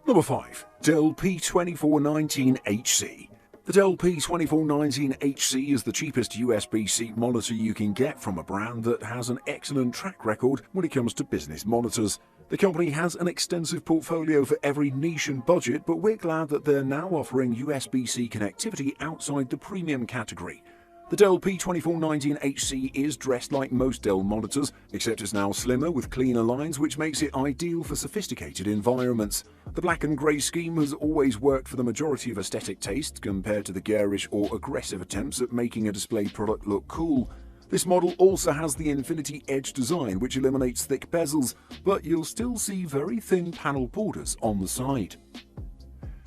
Number 5. Dell P2419HC. The Dell P2419HC is the cheapest USB-C monitor you can get from a brand that has an excellent track record when it comes to business monitors. The company has an extensive portfolio for every niche and budget, but we're glad that they're now offering USB-C connectivity outside the premium category. The Dell P2419HC is dressed like most Dell monitors, except it's now slimmer with cleaner lines, which makes it ideal for sophisticated environments. The black and grey scheme has always worked for the majority of aesthetic tastes compared to the garish or aggressive attempts at making a display product look cool. This model also has the Infinity Edge design, which eliminates thick bezels, but you'll still see very thin panel borders on the side.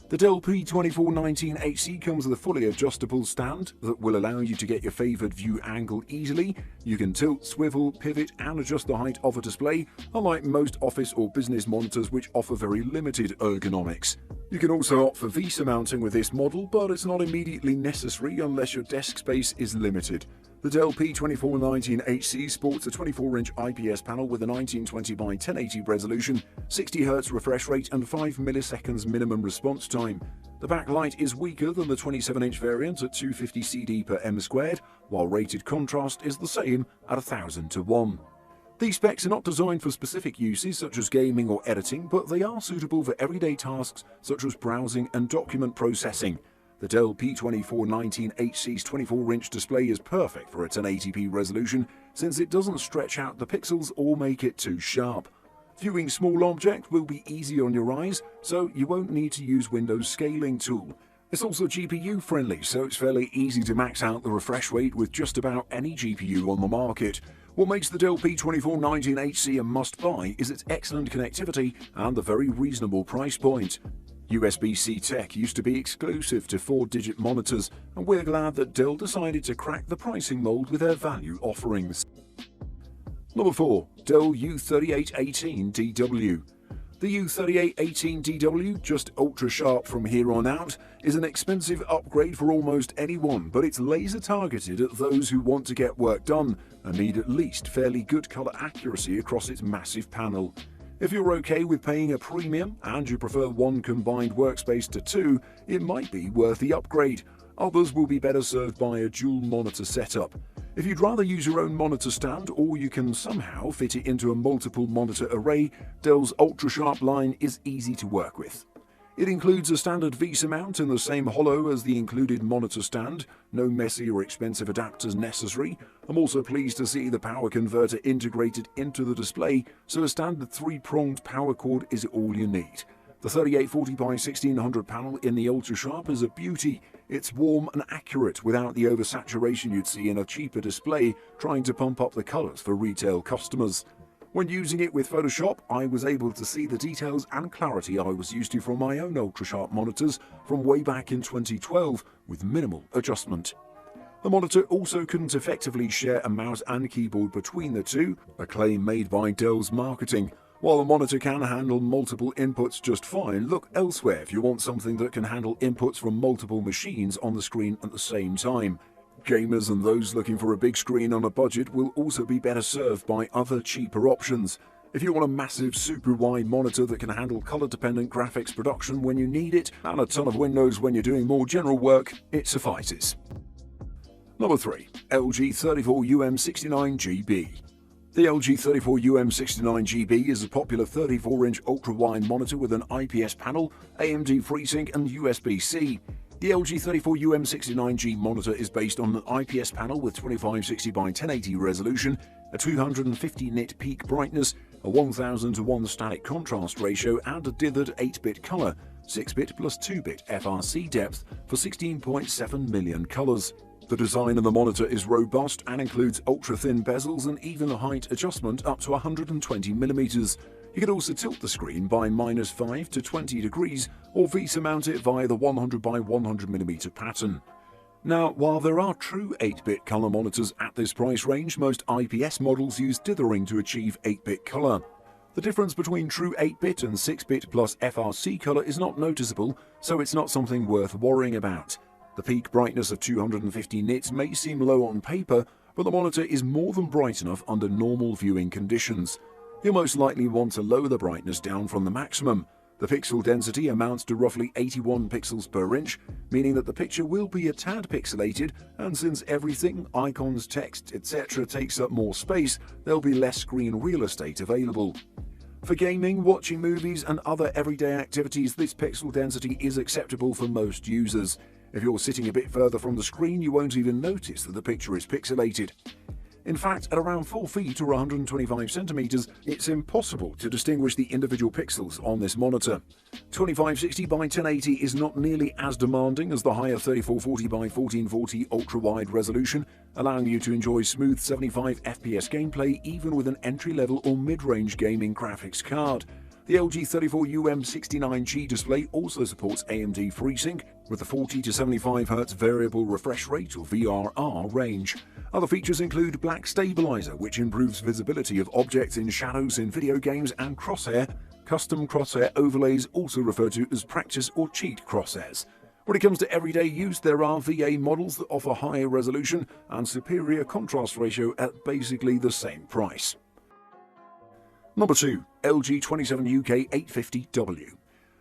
The Dell P2419HC comes with a fully adjustable stand that will allow you to get your favoured view angle easily. You can tilt, swivel, pivot and adjust the height of a display, unlike most office or business monitors which offer very limited ergonomics. You can also opt for VESA mounting with this model, but it's not immediately necessary unless your desk space is limited. The Dell P2419HC sports a 24-inch IPS panel with a 1920 by 1080 resolution, 60Hz refresh rate and 5 milliseconds minimum response time. The backlight is weaker than the 27-inch variant at 250 CD per m², while rated contrast is the same at 1000:1. These specs are not designed for specific uses such as gaming or editing, but they are suitable for everyday tasks such as browsing and document processing. The Dell P2419HC's 24-inch display is perfect for a 1080p resolution since it doesn't stretch out the pixels or make it too sharp. Viewing small objects will be easy on your eyes, so you won't need to use Windows scaling tool. It's also GPU friendly, so it's fairly easy to max out the refresh rate with just about any GPU on the market. What makes the Dell P2419HC a must-buy is its excellent connectivity and the very reasonable price point. USB-C tech used to be exclusive to 4-digit monitors, and we're glad that Dell decided to crack the pricing mold with their value offerings. Number 4. Dell U3818DW. The U3818DW, just ultra sharp from here on out, is an expensive upgrade for almost anyone, but it's laser targeted at those who want to get work done and need at least fairly good color accuracy across its massive panel. If you're okay with paying a premium and you prefer one combined workspace to two, it might be worth the upgrade. Others will be better served by a dual monitor setup. If you'd rather use your own monitor stand or you can somehow fit it into a multiple monitor array, Dell's ultra-sharp line is easy to work with. It includes a standard VESA mount in the same hollow as the included monitor stand, no messy or expensive adapters necessary. I'm also pleased to see the power converter integrated into the display, so a standard 3-pronged power cord is all you need. The 3840 by 1600 panel in the Ultra Sharp is a beauty. It's warm and accurate without the oversaturation you'd see in a cheaper display trying to pump up the colors for retail customers. When using it with Photoshop, I was able to see the details and clarity I was used to from my own ultra-sharp monitors from way back in 2012 with minimal adjustment. The monitor also couldn't effectively share a mouse and keyboard between the two, a claim made by Dell's marketing. While the monitor can handle multiple inputs just fine, look elsewhere if you want something that can handle inputs from multiple machines on the screen at the same time. Gamers and those looking for a big screen on a budget will also be better served by other cheaper options. If you want a massive super wide monitor that can handle color-dependent graphics production when you need it, and a ton of windows when you're doing more general work, it suffices. Number 3. LG 34UM69GB. The LG 34UM69GB is a popular 34-inch ultra-wide monitor with an IPS panel, AMD FreeSync and USB-C. The LG 34UM69G monitor is based on an IPS panel with 2560 by 1080 resolution, a 250 nit peak brightness, a 1000:1 static contrast ratio and a dithered 8-bit color, 6-bit plus 2-bit FRC depth for 16.7 million colors. The design of the monitor is robust and includes ultra-thin bezels and even height adjustment up to 120mm. You can also tilt the screen by -5 to 20 degrees or VESA mount it via the 100 by 100mm pattern. Now, while there are true 8-bit color monitors at this price range, most IPS models use dithering to achieve 8-bit color. The difference between true 8-bit and 6-bit plus FRC color is not noticeable, so it's not something worth worrying about. The peak brightness of 250 nits may seem low on paper, but the monitor is more than bright enough under normal viewing conditions. You'll most likely want to lower the brightness down from the maximum. The pixel density amounts to roughly 81 pixels per inch, meaning that the picture will be a tad pixelated, and since everything, icons, text, etc. takes up more space, there'll be less screen real estate available. For gaming, watching movies, and other everyday activities, this pixel density is acceptable for most users. If you're sitting a bit further from the screen, you won't even notice that the picture is pixelated. In fact, at around 4 feet or 125 centimeters, it's impossible to distinguish the individual pixels on this monitor. 2560 by 1080 is not nearly as demanding as the higher 3440 by 1440 ultra-wide resolution, allowing you to enjoy smooth 75 FPS gameplay even with an entry-level or mid-range gaming graphics card. The LG 34UM69G display also supports AMD FreeSync with the 40 to 75 Hz variable refresh rate or VRR range. Other features include black stabilizer, which improves visibility of objects in shadows in video games, and crosshair. Custom crosshair overlays, also referred to as practice or cheat crosshairs. When it comes to everyday use, there are VA models that offer higher resolution and superior contrast ratio at basically the same price. Number 2. LG 27UK850W.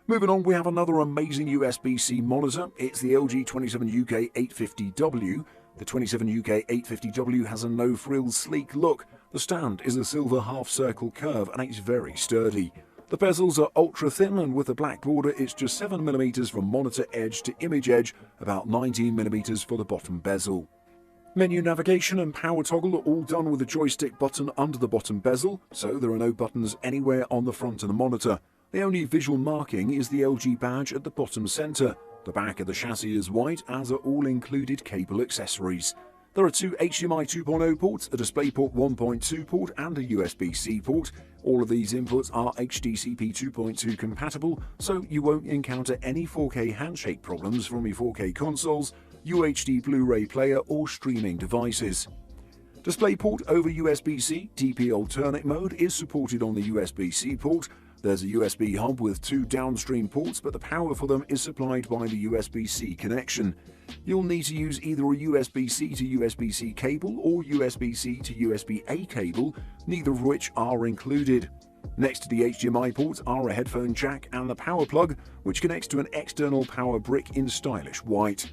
Moving on, we have another amazing USB-C monitor. It's the LG 27UK850W. The 27UK850W has a no-frills sleek look. The stand is a silver half-circle curve and it's very sturdy. The bezels are ultra-thin, and with a black border it's just 7mm from monitor edge to image edge, about 19mm for the bottom bezel. Menu navigation and power toggle are all done with the joystick button under the bottom bezel, so there are no buttons anywhere on the front of the monitor. The only visual marking is the LG badge at the bottom center. The back of the chassis is white, as are all included cable accessories. There are 2 HDMI 2.0 ports, a DisplayPort 1.2 port and a USB-C port. All of these inputs are HDCP 2.2 compatible, so you won't encounter any 4K handshake problems from your 4K consoles, UHD Blu-ray player or streaming devices. DisplayPort over USB-C DP alternate mode is supported on the USB-C port. There's a USB hub with 2 downstream ports, but the power for them is supplied by the USB-C connection. You'll need to use either a USB-C to USB-C cable or USB-C to USB-A cable, neither of which are included. Next to the HDMI ports are a headphone jack and the power plug, which connects to an external power brick in stylish white.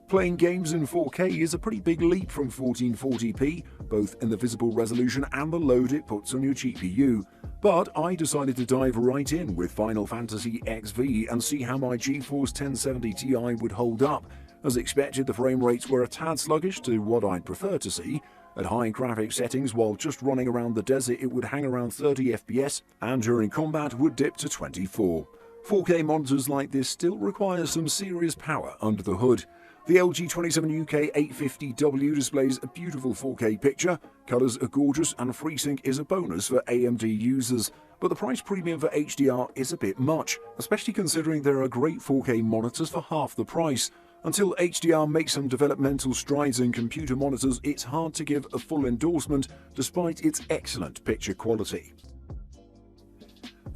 Playing games in 4K is a pretty big leap from 1440p, both in the visible resolution and the load it puts on your GPU. But I decided to dive right in with Final Fantasy XV and see how my GeForce 1070 Ti would hold up. As expected, the frame rates were a tad sluggish to what I'd prefer to see. At high graphics settings, while just running around the desert, it would hang around 30 FPS, and during combat would dip to 24. 4K monitors like this still require some serious power under the hood. The LG 27UK850W displays a beautiful 4K picture, colors are gorgeous, and FreeSync is a bonus for AMD users. But the price premium for HDR is a bit much, especially considering there are great 4K monitors for half the price. Until HDR makes some developmental strides in computer monitors, it's hard to give a full endorsement despite its excellent picture quality.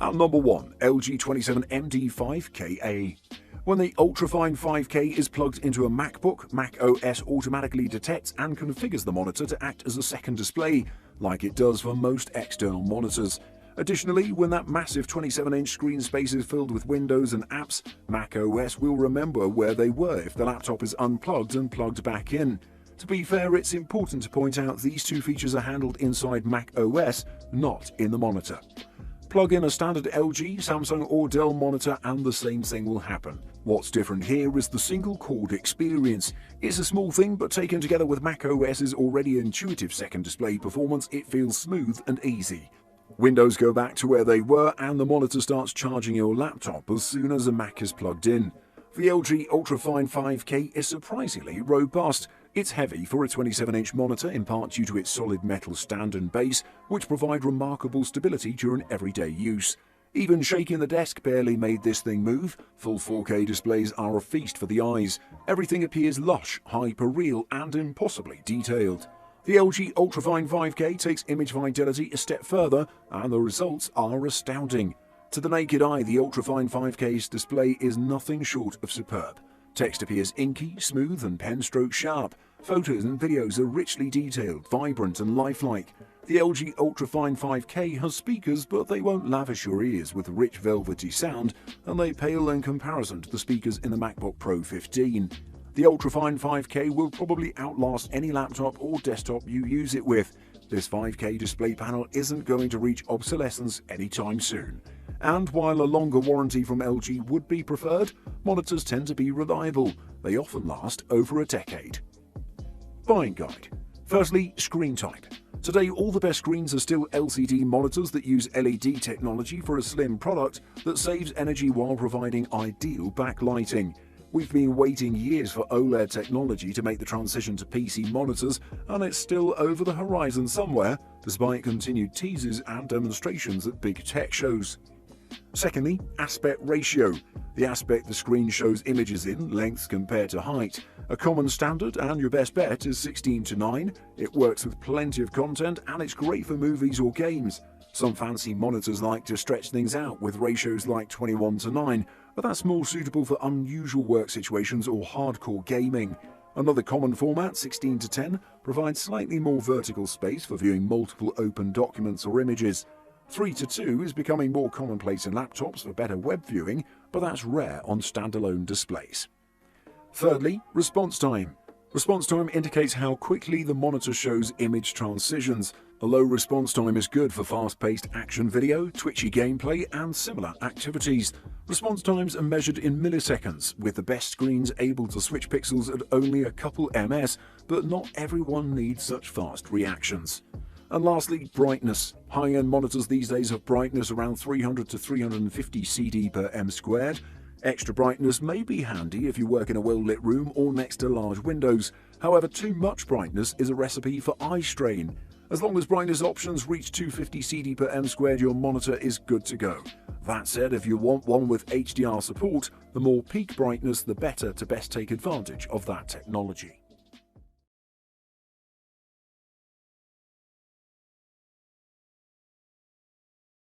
At number 1, LG 27MD5KA. When the ultrafine 5K is plugged into a MacBook, macOS automatically detects and configures the monitor to act as a second display, like it does for most external monitors. Additionally, when that massive 27-inch screen space is filled with Windows and apps, macOS will remember where they were if the laptop is unplugged and plugged back in. To be fair, it's important to point out these two features are handled inside macOS, not in the monitor. Plug in a standard LG, Samsung or Dell monitor and the same thing will happen. What's different here is the single cord experience. It's a small thing, but taken together with macOS's already intuitive second display performance, it feels smooth and easy. Windows go back to where they were and the monitor starts charging your laptop as soon as a Mac is plugged in. The LG Ultrafine 5K is surprisingly robust. It's heavy for a 27-inch monitor, in part due to its solid metal stand and base, which provide remarkable stability during everyday use. Even shaking the desk barely made this thing move. Full 4K displays are a feast for the eyes. Everything appears lush, hyper-real and impossibly detailed. The LG Ultrafine 5K takes image fidelity a step further, and the results are astounding. To the naked eye, the Ultrafine 5K's display is nothing short of superb. Text appears inky, smooth and pen stroke sharp. Photos and videos are richly detailed, vibrant and lifelike. The LG Ultrafine 5K has speakers, but they won't lavish your ears with rich velvety sound, and they pale in comparison to the speakers in the MacBook Pro 15. The Ultrafine 5K will probably outlast any laptop or desktop you use it with. This 5K display panel isn't going to reach obsolescence anytime soon. And while a longer warranty from LG would be preferred, monitors tend to be reliable. They often last over a decade. Buying guide. Firstly, screen type. Today, all the best screens are still LCD monitors that use LED technology for a slim product that saves energy while providing ideal backlighting. We've been waiting years for OLED technology to make the transition to PC monitors, and it's still over the horizon somewhere, despite continued teases and demonstrations at big tech shows. Secondly, aspect ratio. The aspect the screen shows images in, length compared to height. A common standard, and your best bet, is 16:9. It works with plenty of content, and it's great for movies or games. Some fancy monitors like to stretch things out with ratios like 21:9, but that's more suitable for unusual work situations or hardcore gaming. Another common format, 16:10, provides slightly more vertical space for viewing multiple open documents or images. 3:2 is becoming more commonplace in laptops for better web viewing, but that's rare on standalone displays. Thirdly, response time. Response time indicates how quickly the monitor shows image transitions. A low response time is good for fast-paced action video, twitchy gameplay, and similar activities. Response times are measured in milliseconds, with the best screens able to switch pixels at only a couple ms, but not everyone needs such fast reactions. And lastly, brightness. High-end monitors these days have brightness around 300 to 350 CD per m squared. Extra brightness may be handy if you work in a well-lit room or next to large windows. However, too much brightness is a recipe for eye strain. As long as brightness options reach 250 CD per m squared, your monitor is good to go. That said, if you want one with HDR support, the more peak brightness the better to best take advantage of that technology.